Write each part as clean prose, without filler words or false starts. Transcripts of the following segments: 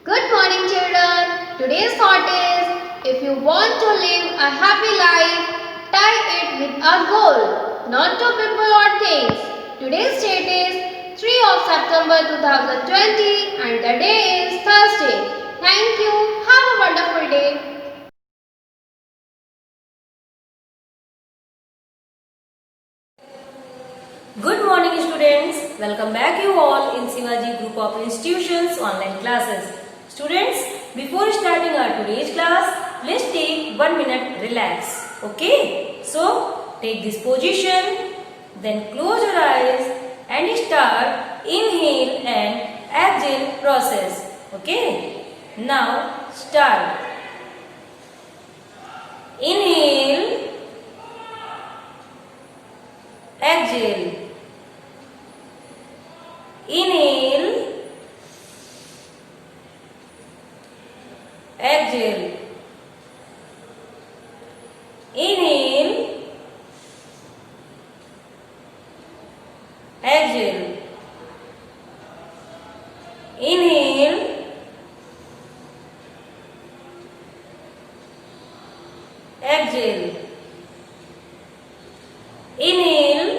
Good morning, children. Today's thought is, if you want to live a happy life, tie it with a goal, not to people or things. Today's date is 3 of September 2020 and the day is Thursday. Thank you. Have a wonderful day. Good morning students. Welcome back you all in Shivaji Group of Institutions online classes. Students, before starting our today's class, let's take 1 minute relax. Okay? So, take this position, then close your eyes and start inhale and exhale process. Okay? Now, start. Inhale, exhale. Inhale, exhale. Inhale, exhale. Inhale, exhale. Inhale,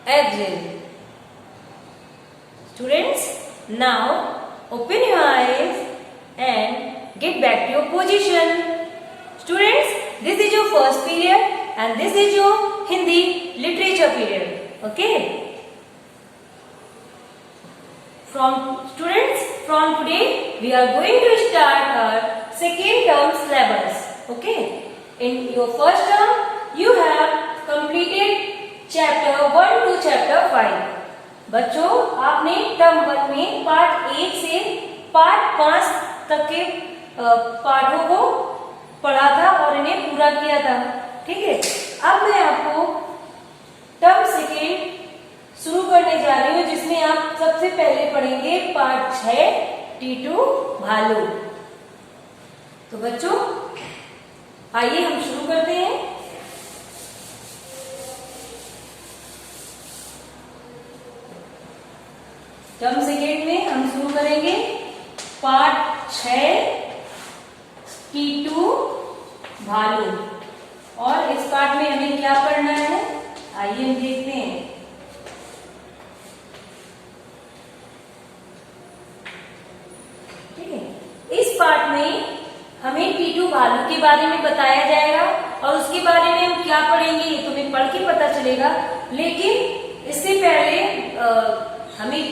exhale. Students, now open your eyes and get back to your position. Students, this is your first period and this is your Hindi literature period. Okay? From today we are going to start our second term syllabus. Okay? In your first term you have completed chapter 1 to chapter 5। बच्चों, आपने term 1 में part 1 से part 5 तक के पाठों को पढ़ा था और इन्हें पूरा किया था। ठीक है, अब मैं आपको टर्म सेकेंड शुरू करने जा रही हूँ, जिसमें आप सबसे पहले पढ़ेंगे पार्ट 6 टीटू भालू। तो बच्चों, आइए हम शुरू करते हैं। टर्म सेकेंड में हम शुरू करेंगे पार्ट 6 टीटू भालू। और इस पार्ट में हमें क्या पढ़ना है, आइए हम देखते हैं। ठीक है, इस पार्ट में हमें टीटू भालू के बारे में बताया जाएगा और उसके बारे में हम क्या पढ़ेंगे ये तुम्हें पढ़ के पता चलेगा। लेकिन इससे पहले हमें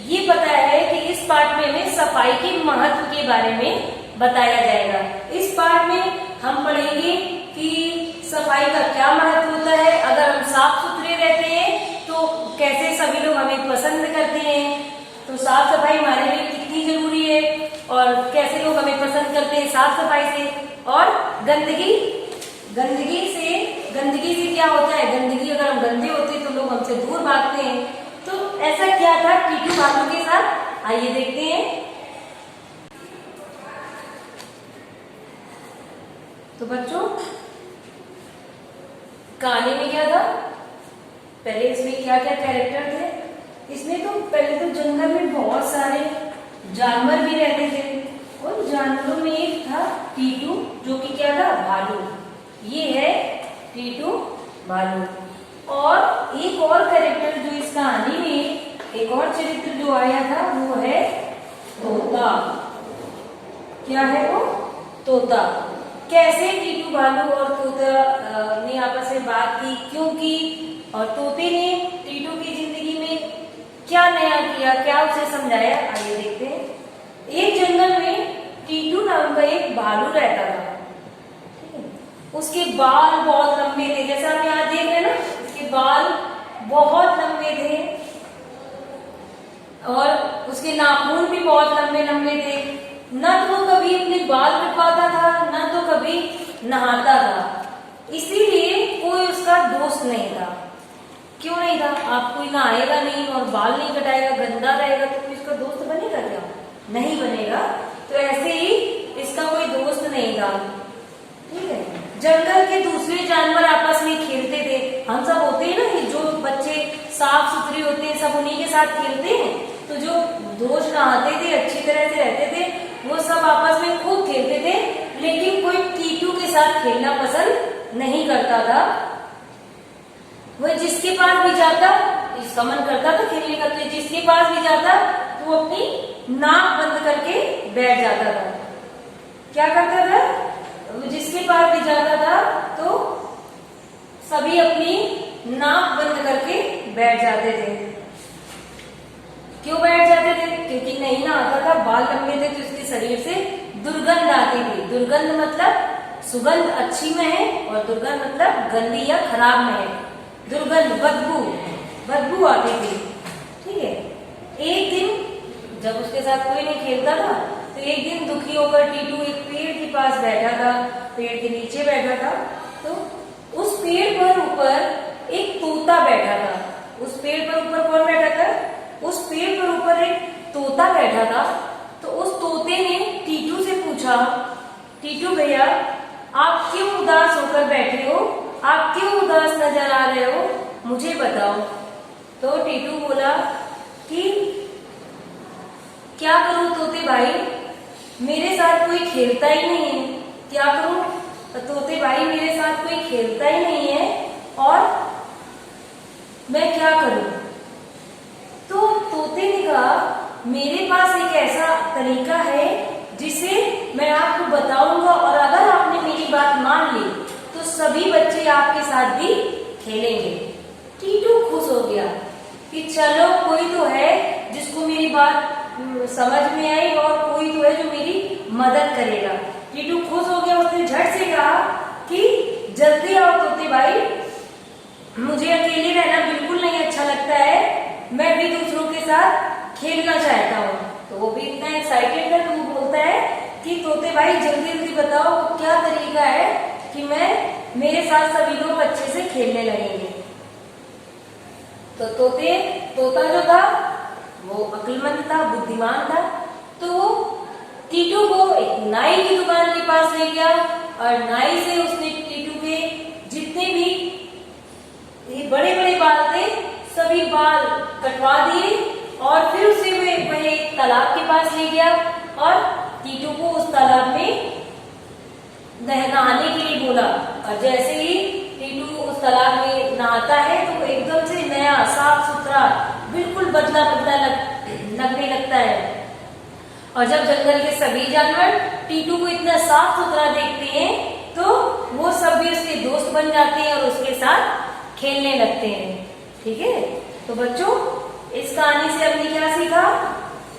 ये पता है कि इस पार्ट में हमें सफाई के महत्व के बारे में बताया जाएगा। इस पार्ट में हम पढ़ेंगे कि सफाई का क्या महत्व होता है, अगर हम साफ सुथरे रहते हैं तो कैसे सभी लोग हमें पसंद करते हैं, तो साफ सफाई हमारे लिए कितनी जरूरी है और कैसे लोग हमें पसंद करते हैं साफ सफाई से। और गंदगी से क्या होता है, गंदगी अगर हम गंदे होते हैं तो लोग हमसे दूर भागते हैं। तो ऐसा क्या था टीटू भालू के साथ, आइए देखते हैं। तो बच्चों, कहानी में क्या था, पहले इसमें क्या क्या कैरेक्टर थे। इसमें तो पहले तो जंगल में बहुत सारे जानवर भी रहते थे और जानवरों में एक था टीटू, जो कि क्या था, भालू। ये है टीटू भालू। और एक और कैरेक्टर जो इस कहानी में, एक और चरित्र जो आया था वो है तोता। क्या है वो, तोता। कैसे टीटू भालू और तोता ने आपस में बात की, क्यों की, और तोते ने टीटू की जिंदगी में क्या नया किया, क्या उसे समझाया, आइए देखते हैं। एक जंगल में टीटू नाम का एक भालू रहता था। उसके बाल बहुत लंबे थे, जैसा आप यहाँ देख रहे हैं ना, उसके बाल बहुत लंबे थे और उसके नाखून भी बहुत लंबे लंबे थे। न तो वो कभी अपने बाल कटवाता था, न तो कभी नहाता था, इसीलिए कोई उसका दोस्त नहीं था। क्यों नहीं था, आप कोई नहाएगा नहीं और बाल नहीं कटाएगा, गंदा रहेगा, तो कोई इसका दोस्त बनेगा क्या, नहीं बनेगा। तो ऐसे ही इसका कोई दोस्त नहीं था। ठीक है, जंगल के दूसरे जानवर आपस में खेलते थे। हम सब होते हैं ना, जो बच्चे साफ सुथरे उन्हीं के साथ खेलते हैं। तो जो दोस्त नहाते थे, अच्छी तरह से रहते थे, वो सब आपस में खूब खेलते थे, लेकिन कोई टीटू के साथ खेलना पसंद नहीं करता था। वह जिसके पास भी जाता, इसका मन करता था खेलने का, तो जिसके पास भी जाता तो वो अपनी नाक बंद करके बैठ जाता था। क्या करता था? जिसके पास भी जाता था तो सभी अपनी नाक बंद करके बैठ जाते थे। क्यों बैठ जाते थे? क्योंकि नहीं नहाता था, बाल लंबे थे, तो उसके शरीर से दुर्गंध आती थी। दुर्गंध मतलब सुगंध अच्छी में है, और दुर्गंध मतलब गंदी या खराब में है। दुर्गंध, बदबू आती थी। ठीक है। एक दिन जब उसके साथ कोई नहीं खेलता था, तो एक दिन दुखी होकर टीटू एक पेड़ के पास बैठा था, पेड़ के नीचे बैठा था। तो उस पेड़ पर ऊपर एक तोता बैठा था। उस पेड़ पर ऊपर कौन बैठा था? उस पेड़ पर ऊपर एक तोता बैठा था। तो उस तोते ने टीटू से पूछा, टीटू भैया आप क्यों उदास होकर बैठे हो? आप क्यों उदास नजर आ रहे हो? मुझे बताओ। तो टीटू बोला कि क्या करूं तोते भाई, मेरे साथ कोई खेलता ही नहीं है। क्या करूं तोते भाई, मेरे साथ कोई खेलता ही नहीं है, और मैं क्या करूं? तो तोते ने कहा मेरे पास एक ऐसा तरीका है जिसे मैं आपको बताऊंगा, और अगर आपने मेरी बात मान ली तो सभी बच्चे आपके साथ भी खेलेंगे। टीटू खुश हो गया कि चलो कोई तो है जिसको मेरी बात समझ में आई, और कोई तो है जो मेरी मदद करेगा। टीटू खुश हो गया। उसने झट से कहा कि जल्दी आओ तोते भाई, मुझे अकेले रहना बिल्कुल नहीं अच्छा लगता है, मैं भी दूसरों के साथ खेलना चाहता हूँ। तो वो भी इतना एक्साइटेड है, तो वो बोलता है कि तोते भाई जल्दी जल्दी बताओ वो क्या तरीका है कि मेरे साथ सभी लोग अच्छे से खेलने लगेंगे। तो तोता जो था वो अक्लमंद था, बुद्धिमान था। तो वो टीटू को एक नाई की दुकान के पास ले गया, और नाई से उसने टीटू के जितने भी ये बड़े बड़े बाल थे सभी बाल कटवा दिए, और फिर उसे वह एक तालाब के पास ले गया, और टीटू को उस तालाब में नहाने के लिए बोला। और जैसे ही टीटू उस तालाब में नहाता है तो एकदम से नया साफ सुथरा बिल्कुल बदला बदला लगने लगता है। और जब जंगल के सभी जानवर टीटू को इतना साफ सुथरा देखते हैं तो वो सब भी उसके दोस्त बन जाते हैं और उसके साथ खेलने लगते हैं। ठीक है। तो बच्चों इस कहानी से हमने क्या सीखा?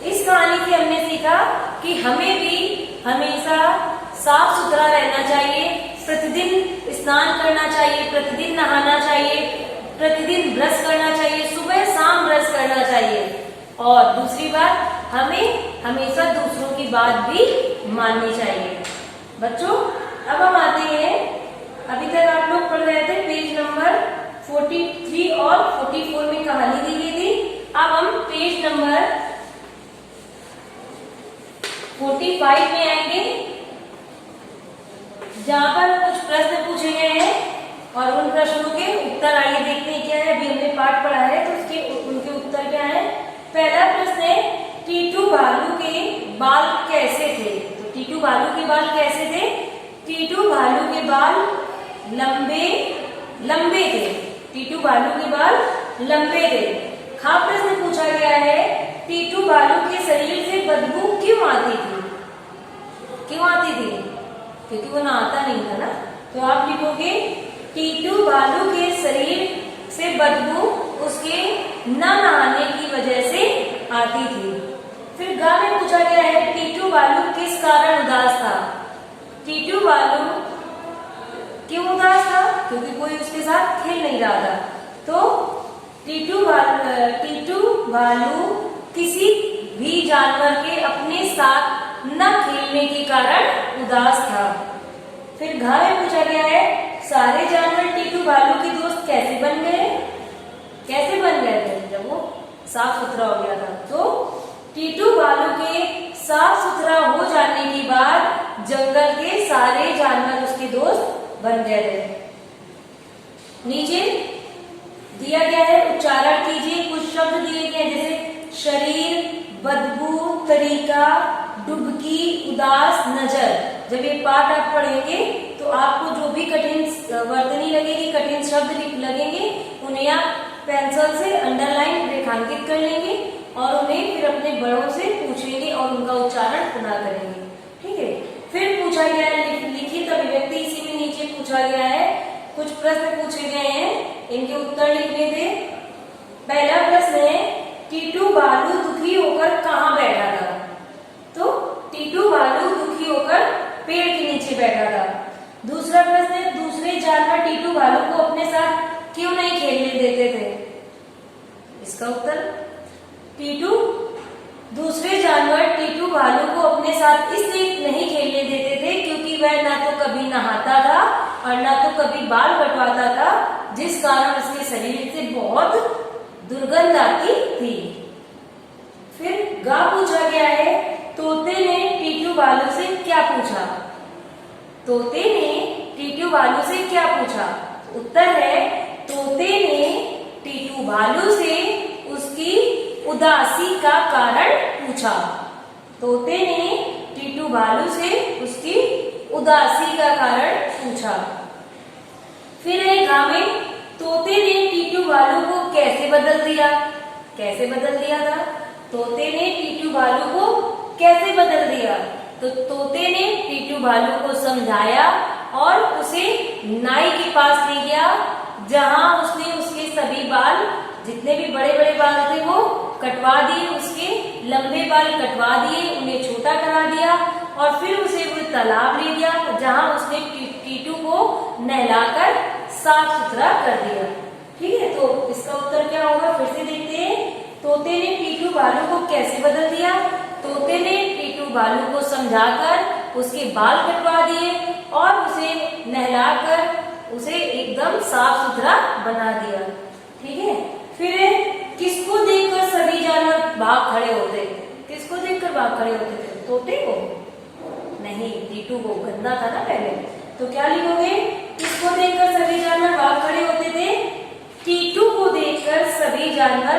इस कहानी से हमने सीखा कि हमें भी हमेशा साफ सुथरा रहना चाहिए, प्रतिदिन स्नान करना चाहिए, प्रतिदिन नहाना चाहिए, प्रतिदिन ब्रश करना चाहिए, सुबह शाम ब्रश करना चाहिए। और दूसरी बात, हमें हमेशा दूसरों की बात भी माननी चाहिए। बच्चों अब हम आते हैं, अभी तक आप लोग पढ़ रहे थे पेज नंबर 43 और 44 में कहानी दी गई थी। अब हम पेज नंबर 45 में आएंगे, जहां पर कुछ प्रश्न पूछे गए हैं और उन प्रश्नों के उत्तर आइए देखते हैं क्या है। अभी हमने पाठ पढ़ा है तो उनके उत्तर क्या है। पहला प्रश्न है, टीटू भालू के बाल कैसे थे? तो टीटू भालू के बाल कैसे थे? टीटू भालू के बाल लंबे थे। टीटू भालू के बाल लंबे थे। खा प्रश्न पूछा गया है, टीटू भालू के शरीर से बदबू क्यों आती थी? क्यों आती थी? क्योंकि वो नहाता नहीं था ना। तो आप लिखोगे टीटू भालू के शरीर से बदबू उसके न नहाने की वजह से आती थी। फिर गा में पूछा गया है, टीटू भालू किस कारण उदास था? टीटू भालू क्यों उदास था? क्योंकि कोई उसके साथ खेल नहीं रहा था। तो टीटू भालू किसी भी जानवर के अपने साथ न खेलने के कारण उदास था। फिर घ में पूछा गया है, सारे जानवर टीटू भालू के दोस्त कैसे बन गए? कैसे बन गए थे जब वो साफ सुथरा हो गया था? तो टीटू भालू के साफ सुथरा हो जाने के बाद जंगल के सारे जानवर उसके दोस्त बन गए थे। नीचे दिया गया है उच्चारण कीजिए। कुछ शब्द दिए गए हैं जैसे शरीर, बदबू, तरीका, डुबकी, उदास, नजर। जब ये पाठ आप पढ़ेंगे तो आपको जो भी कठिन वर्तनी लगेगी, कठिन शब्द लगेंगे, उन्हें आप पेंसिल से अंडरलाइन रेखांकित कर लेंगे और उन्हें फिर अपने बड़ों से पूछेंगे और उनका उच्चारण पुनः करेंगे। ठीक है। फिर पूछा गया है लिखित अभिव्यक्ति, इसी में नीचे पूछा गया है, कुछ प्रश्न पूछे गए हैं, इनके उत्तर लिखने थे। पहला प्रश्न है टीटू भालू दुखी होकर कहाँ बैठा था? तो टीटू भालू दुखी होकर पेड़ के नीचे बैठा था। दूसरा प्रश्न है दूसरे जानवर टीटू भालू को अपने साथ क्यों नहीं खेलने देते थे? इसका उत्तर दूसरे जानवर टीटू भालू को अपने साथ इसलिए नहीं खेलने देते थे क्योंकि वह ना तो कभी नहाता था और ना तो कभी बाल कटवाता था, जिस कारण उसके शरीर से बहुत दुर्गंध आती थी। फिर गा पूछा गया है तोते ने टीटू भालू से क्या पूछा? तोते ने टीटू भालू से क्या पूछा? उत्तर है तोते ने टीटू भालू से उसकी उदासी का कारण पूछा। तोते ने टीटू भालू से उसकी उदासी का कारण पूछा। फिर एक में तोते ने टीटू भालू को कैसे बदल दिया? कैसे बदल दिया था? तोते ने टीटू भालू को कैसे बदल दिया? तो तोते ने टीटू भालू को समझाया और उसे नाई के पास ले गया, जहां उसने उसके सभी बाल, जितने भी बड़े बड़े बाल थे वो कटवा दिए, उसके लंबे बाल कटवा दिए, उन्हें छोटा करा दिया और फिर उसे वो तालाब ले गया, जहां उसने टीटू को नहलाकर साफ सुथरा कर दिया। ठीक है, तो इसका उत्तर क्या होगा? फिर से देखते हैं। तोते ने टीटू भालू को कैसे बदल दिया? तोते ने टीटू भालू को समझाकर उसके बाल कटवा दिए और उसे नहलाकर उसे एकदम साफ सुथरा बना दिया। ठीक है। फिर किसको देखकर सभी जानवर भाग खड़े होते? किसको देखकर भाग खड़े होते थे? तोते को? नहीं, टीटू को। गंदा था ना पहले। तो क्या लिखोगे? किसको देखकर सभी जानवर भाग खड़े होते थे? टीटू को देखकर सभी जानवर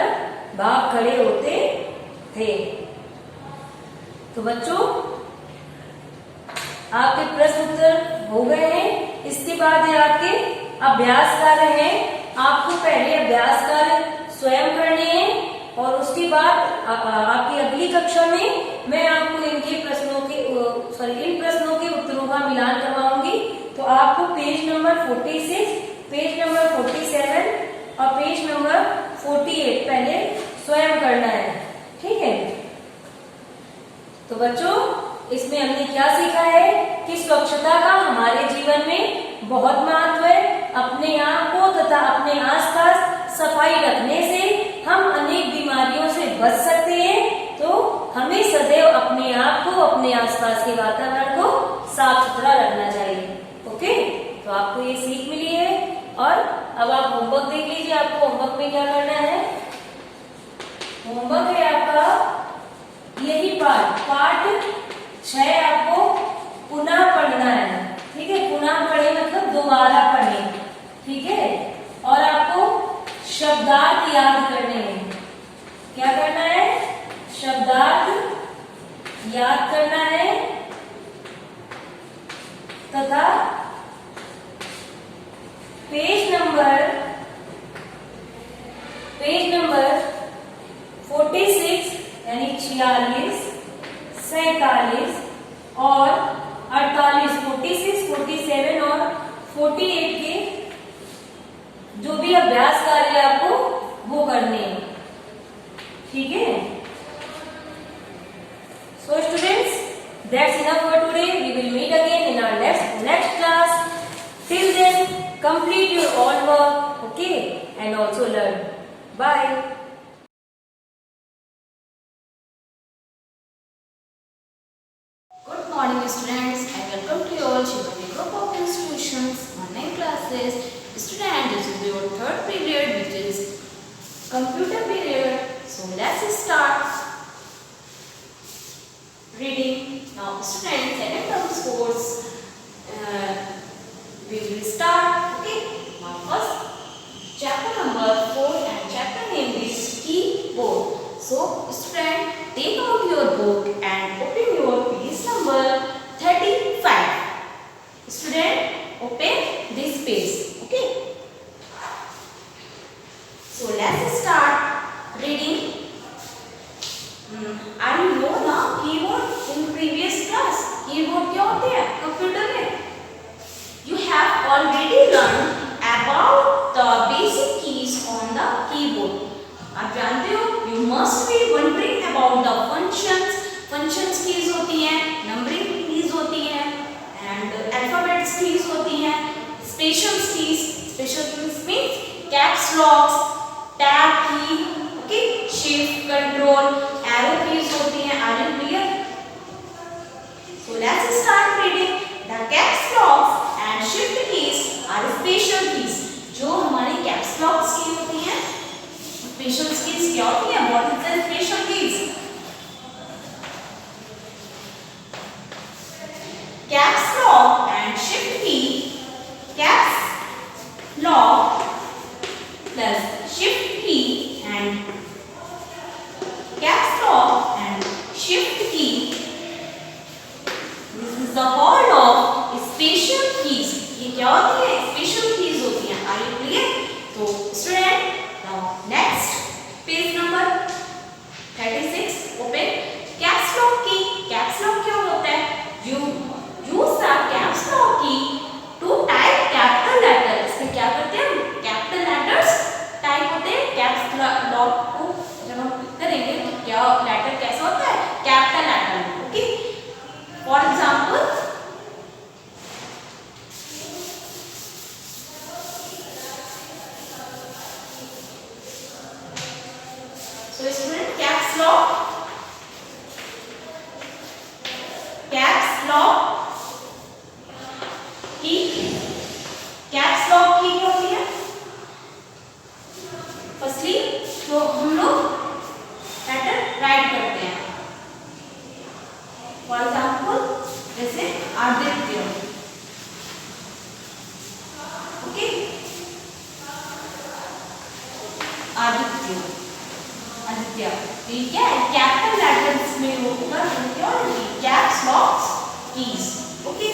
भाग खड़े होते थे। तो बच्चों, आपके प्रश्न उत्तर हो गए हैं। इसके बाद है आपके अभ्यास कार्य हैं। आपको पहले अभ्यास कार्य स्वयं करने हैं और उसके बाद आपकी अगली कक्षा में मैं आपको इनके प्रश्नों के इन प्रश्नों के उत्तरों का मिलान करवाऊंगी। तो आपको पेज नंबर 46, पेज नंबर 47 और पेज नंबर 48 पहले स्वयं करना है। ठीक है। तो बच्चों, इसमें हमने क्या सीखा है कि स्वच्छता का हमारे जीवन में बहुत महत्व है। अपने आप को तथा अपने आसपास सफाई रखने से हम अनेक बीमारियों से बच सकते हैं। तो हमें सदैव अपने आप को, अपने आसपास के वातावरण को साफ सुथरा रखना चाहिए। ओके, तो आपको ये सीख मिली है और अब आप होमवर्क देख लीजिए। आपको होमवर्क में क्या करना है? होमवर्क है आपका यही पाठ 6 आपको पुनः पढ़ना है। ठीक है, पुनः पढ़े मतलब दोबारा पढ़े। ठीक है, और आपको शब्दार्थ याद करने हैं। क्या करना है? शब्दार्थ याद करना है तथा पेज नंबर 46 यानी 46, 47 और 48, 46, 47 और 48 के जो भी अभ्यास कार्य आपको वो करने हैं। ठीक है। So students, that's enough for today. We will meet again in our next class. Till then, complete your all work, okay, and also learn. Bye. Good morning students, and welcome to your Shivani group of institutions online classes. Student, this is your third period, which is computer period. So let's start reading. Now students, second term sports we will start. Okay, now first chapter number 4. open this page. Okay. So let's start reading. Are you know ना keyboard in previous class? Keyboard क्या होते हैं computer में? You have already learned about the basic keys on the keyboard. आप जानते हो? You must be wondering about the functions. Functions keys होती हैं, numbering keys होती हैं, and alphabets keys होती हैं, special keys. Special keys means caps locks, tab key, okay, shift, control, arrow keys होती हैं. Are you clear? So let's start reading. The caps locks and shift keys are special keys. जो हमारी caps locks की होती हैं, special keys क्या होती हैं? What is the special keys? Caps lock and shift key. Caps lock plus shift key and caps lock and shift key. This is the whole of special keys. ये क्या होती है? Special keys होती हैं. Are you clear? तो student, now next page number 36. Open caps lock key. Caps lock क्या होता है? You use the caps lock key to type capital letter. इसमें क्या करते हैं हम? Capital letters type होते हैं. Caps lock को जब हम करेंगे तो क्या letter कैसा होता है? Capital letter. Okay. For example, so student, caps lock key. Caps lock key क्या होती है? Firstly, तो हम लोग letter write करते हैं. For example, जैसे आदित्य. Okay? आदित्य. ये क्या है? कैपिटल लेटर्स में होगा क्या? Caps lock keys. Okay?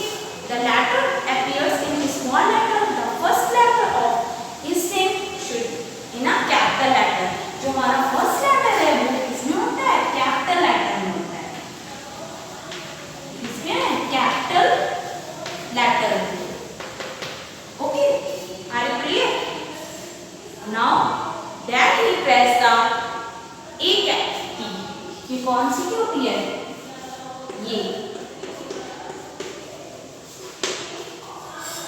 The letter appears in small letter. The first letter of his name should in a capital letter. जो हमारा first letter है वो किसमें होता है? कैपिटल लेटर में होता है. इसमें है capital letter. Okay? Are you clear? Now that he press the A key. ये कौन सी की होती है? ये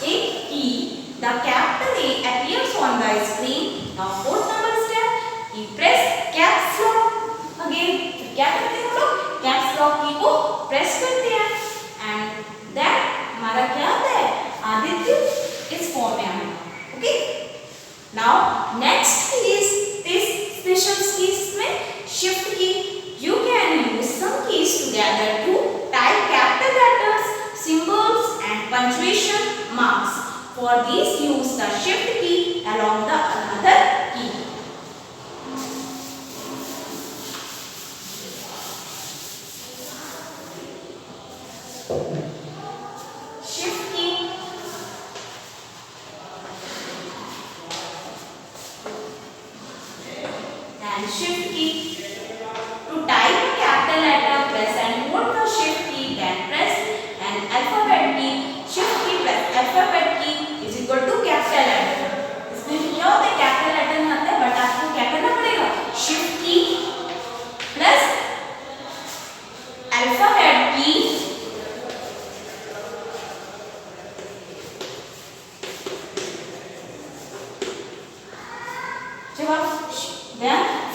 A key. The capital A appears on the screen. Now fourth number step. He press caps lock again. क्या करते हैं हम लोग? Caps lock की को press करते हैं. And then हमारा क्या आता है? आदित्य इस फॉर्म में आएगा. Okay? Now next is this special keys में shift key. You can use some keys together to type capital letters, symbols and punctuation marks. For this use the shift key along the another key. Shift key. And shift key. To type a capital letter, press and hold the shift key, then press an alphabet key. Shift key plus alphabet key is equal to capital letter. इसमें क्या होता है? Capital letter में आता है, but आपको क्या करना पड़ेगा? शिफ्ट की प्लस अल्फाबेट की जब आप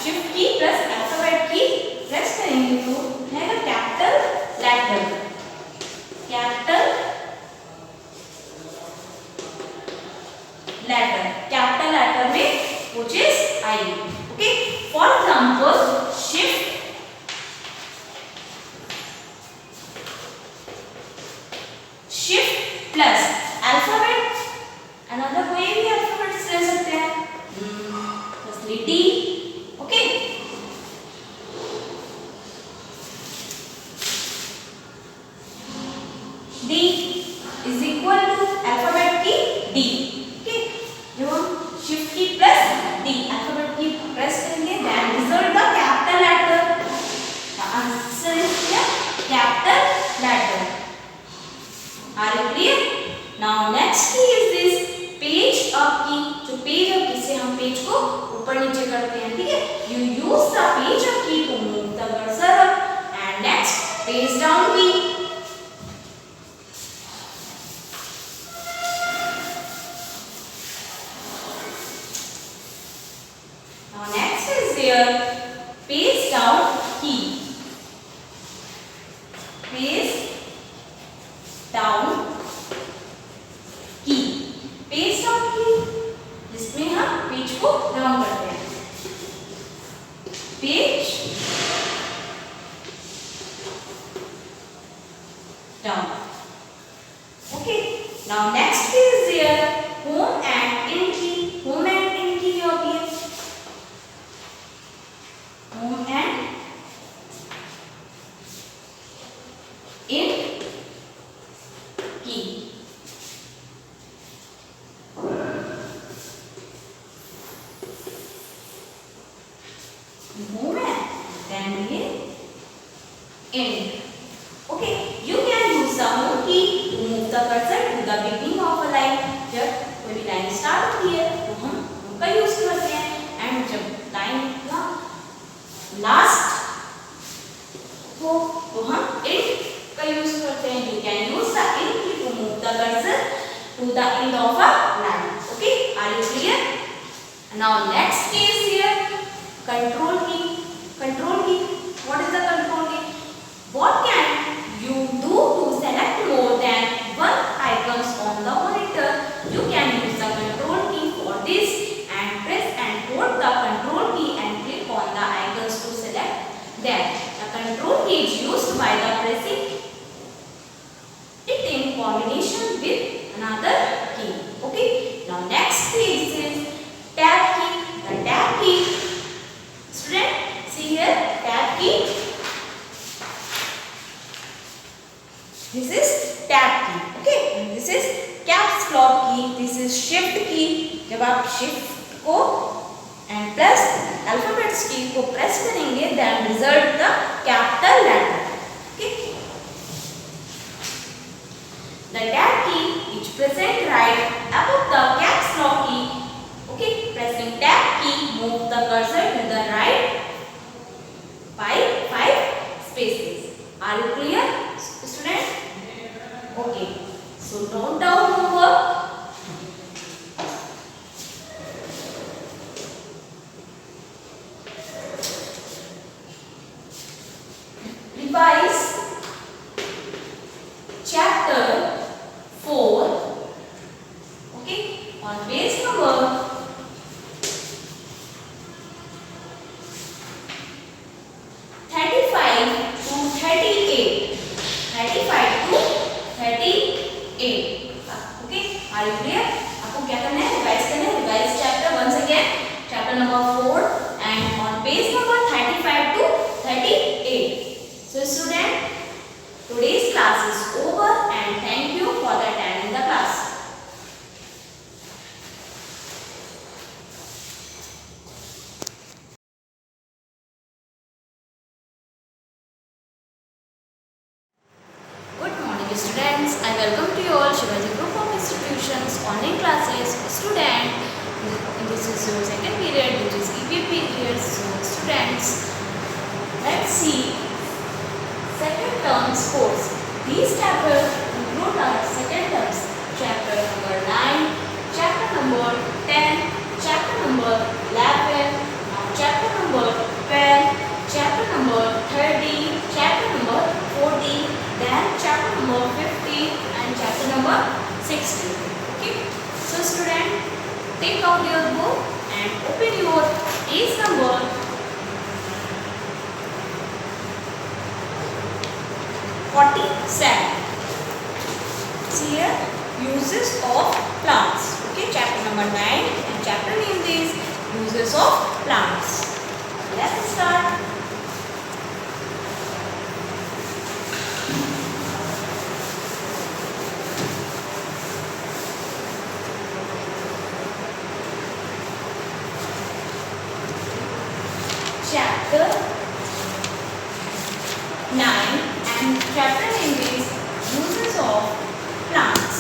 शिफ्ट की प्लस अल्फाबेट की प्रेस करेंगे तो है ना कैपिटल लेटर. कैपिटल letter में which is I. Okay. For example, shift plus alphabet. Another कोई भी alphabet ले सकते हैं. Firstly D. Okay. D is equal to alphabet now next की इज दिस पेज अप की। जो पेज अप की से हम पेज को ऊपर नीचे करते हैं, ठीक है। You use the page up key to move the cursor up and next page down key. Now next is there page down key. Page down key, page down key जिसमें हम पेज को डाउन करते हैं। Page down. Okay, now next is there home end in key. Home end in की होती है home end in की। Home then we end. Okay, you can use the home key to move the cursor to the beginning of a line. जब कोई भी line start होती है तो हम home का यूज करते हैं, एंड जब लाइन का लास्ट हो तो हम end का यूज करते हैं। You can use the end key to move the cursor to the end of a line. Okay, are you clear? Now next case here, control key. Control key, what is the control key? What can you do to select more than one icons on the monitor? You can use the control key for this and press and hold the control key and click on the icons to select them. The control key is used by the pressing it in combination with another key. Okay, now next key is tab key. The tab key, student, see here, tab key. This is tab key. Okay, and this is caps lock key. This is shift key. जब आप shift को and plus alphabets key को press करेंगे, then result the capital letter. Okay. The tab key is present right above the caps lock key. Okay, pressing tab key move the cursor to the right by 5 spaces. Are you clear, student? Okay, so note down homework. Revise chapter 4. Okay, on page number 35 to 38. 35 to 38. Okay, are you clear? आपको क्या करना है? Revise करना है। Revise chapter once again, chapter number 4 and on page number 35 to 38. So student, today's class is over and thank you for attending the class. Good morning students, I welcome to you all Shivaji Group of Institutions online classes. Student, this is your second period which is EPP period. So students, let's see second terms course. These chapters include our second terms, chapter number 9, chapter number 10, chapter number 11, chapter number 12, chapter number 13, chapter number 14, then chapter number 15 and chapter number 16. Okay, so student, take out your book and open your page number 47. See here, uses of plants. Okay, chapter number 9 and chapter name is uses of plants. Let's start. Chapter 9 and chapter name is uses of plants.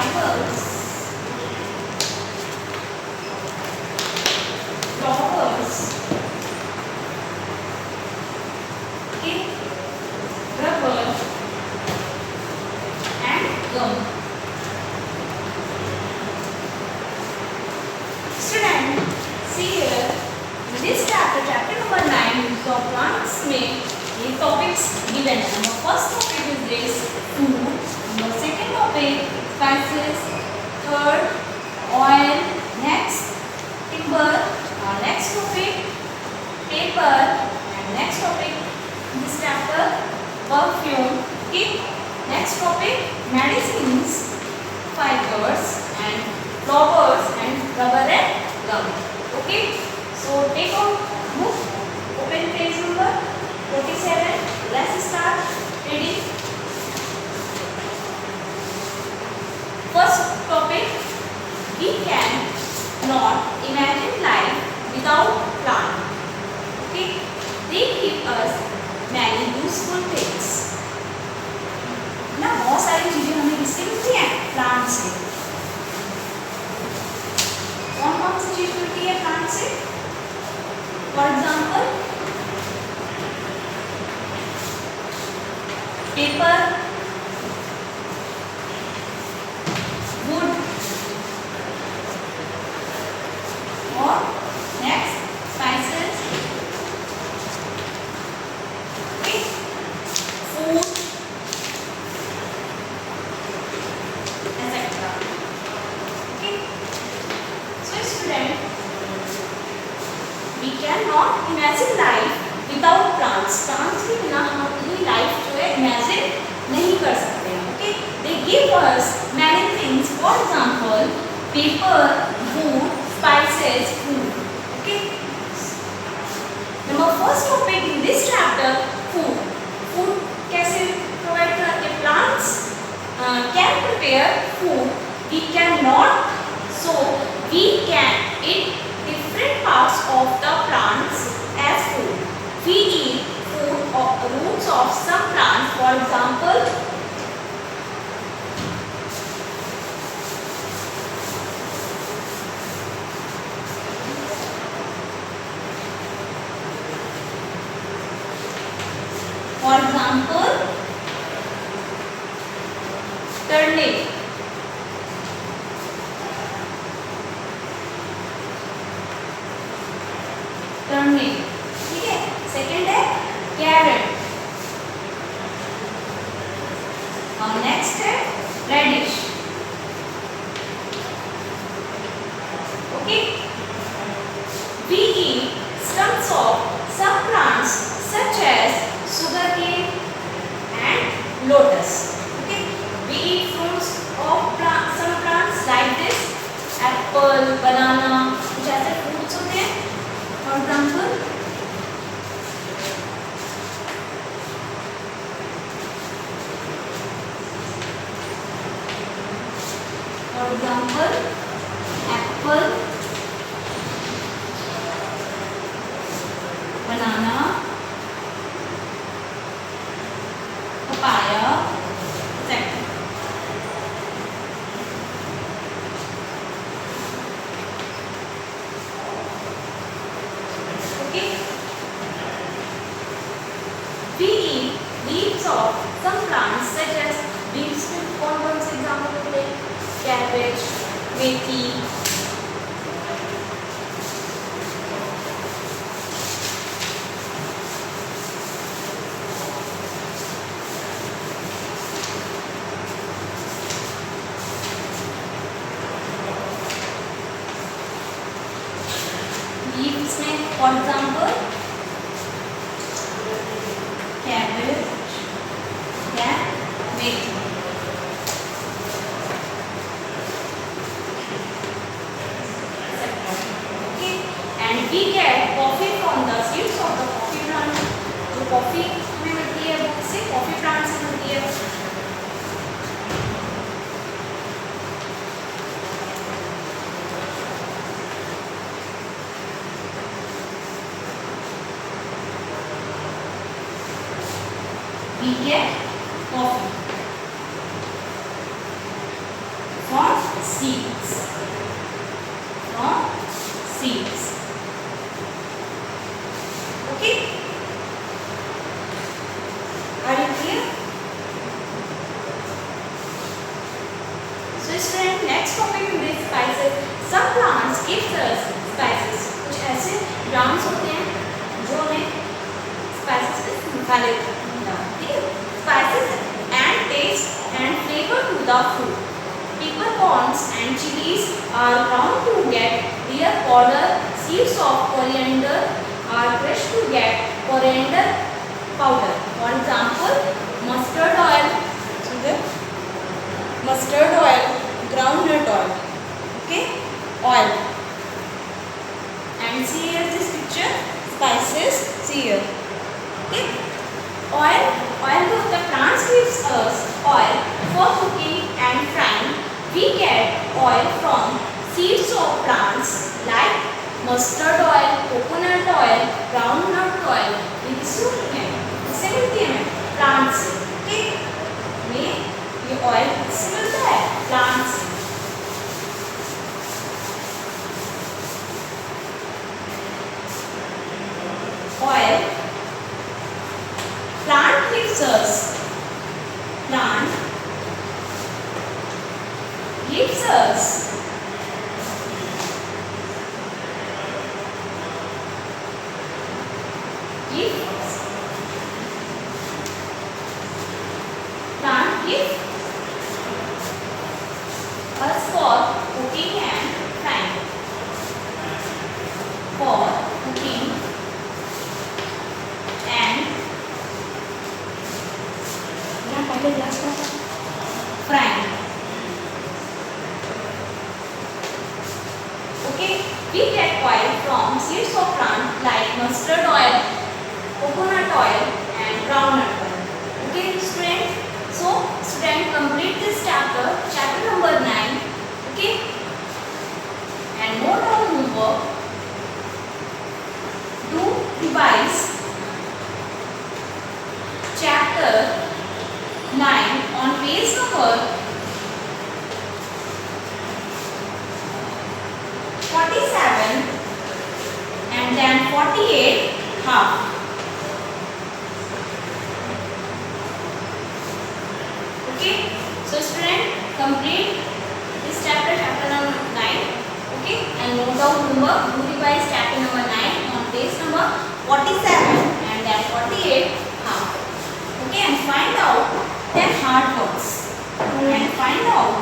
fibers, flowers, okay, rubber and gum. Student, see here, in this chapter, chapter number 9, so plants में ये topics given है. Number first topic is this food. Number second topic spices. Third oil. Next timber. Next topic paper. And next topic in this chapter perfume. Okay. Next topic medicines, fibers and flowers and rubber and gum. Okay. So take out book, open page number 47. Let's start reading. First topic, we can not imagine life without plant. Okay, they give us many useful things. ना बहुत सारी चीजें हमें किससे मिलती हैं? Plant से. कौन कौन सी चीज मिलती है प्लांट से? For example, paper, wood, or next spices, okay, food, etc. Okay. So student, we cannot imagine life without plants. Plants के बिना हम अपनी life जो है imagine नहीं कर सकते हैं. Okay? They give us many things. For example, paper, wood, spices, food. Okay? Number first topic in this chapter, food. Food कैसे provide करते? Plants can prepare food. We cannot. So we can eat different parts of the plants as food. We eat food of roots of some plants. For example, turnip. Turnip. ठीक है. Second है carrot. और next है radish. Okay. We eat stumps of some plants such as sugarcane and lotus. Okay. We eat fruits of some plants like this, apple, banana. कुछ ऐसे fruits होते हैं. For example, apple, banana, papaya, etc. Okay. We eat leaves of some plants such as beans. कौन कौन से example होते हैं? Cabbage, मेथी. Leaves में for example cabbage या मेथी. Okay, and we get coffee from the seeds of the coffee plant. जो coffee में मिलती है वो से कॉफी प्लांट से मिलती है. We get coffee from seeds. From seeds. Okay? Are you clear? So student, next topic in this spices. Some plants give us spices. कुछ ऐसे plants होते हैं जो हमें spices में मसाले ठीक है? Spices and taste and flavor to the food. Peppercorns and chilies are ground to get their powder. Seeds of coriander are crushed to get coriander powder. For example, mustard oil. Mustard oil, groundnut oil. Okay, oil. And see here this picture, spices. See here. Okay, oil. Oil the plants gives us oil for cooking and frying. We get oil from seeds of plants like mustard oil, coconut oil, groundnut oil. ये किससे मिलती है? किससे मिलती है हमें? Plant से. ठीक? में ये ऑयल किससे मिलता है? प्लांट से. Oil. Plant gives us. Plant gives us. Gives. Plant gives us for cooking and frying. For cooking and frying. Okay, we get oil from seeds of plant like mustard oil, coconut oil and groundnut oil. Okay student, so student complete this chapter number 9. Okay, and note down homework. Do revise chapter 9 on page number 47 and then 48 half. Okay, so student complete this chapter number 9. Okay, and note down homework. Do revise chapter number 9 on page number 47 and then 48 half. Okay, and find out 10 hard words and find out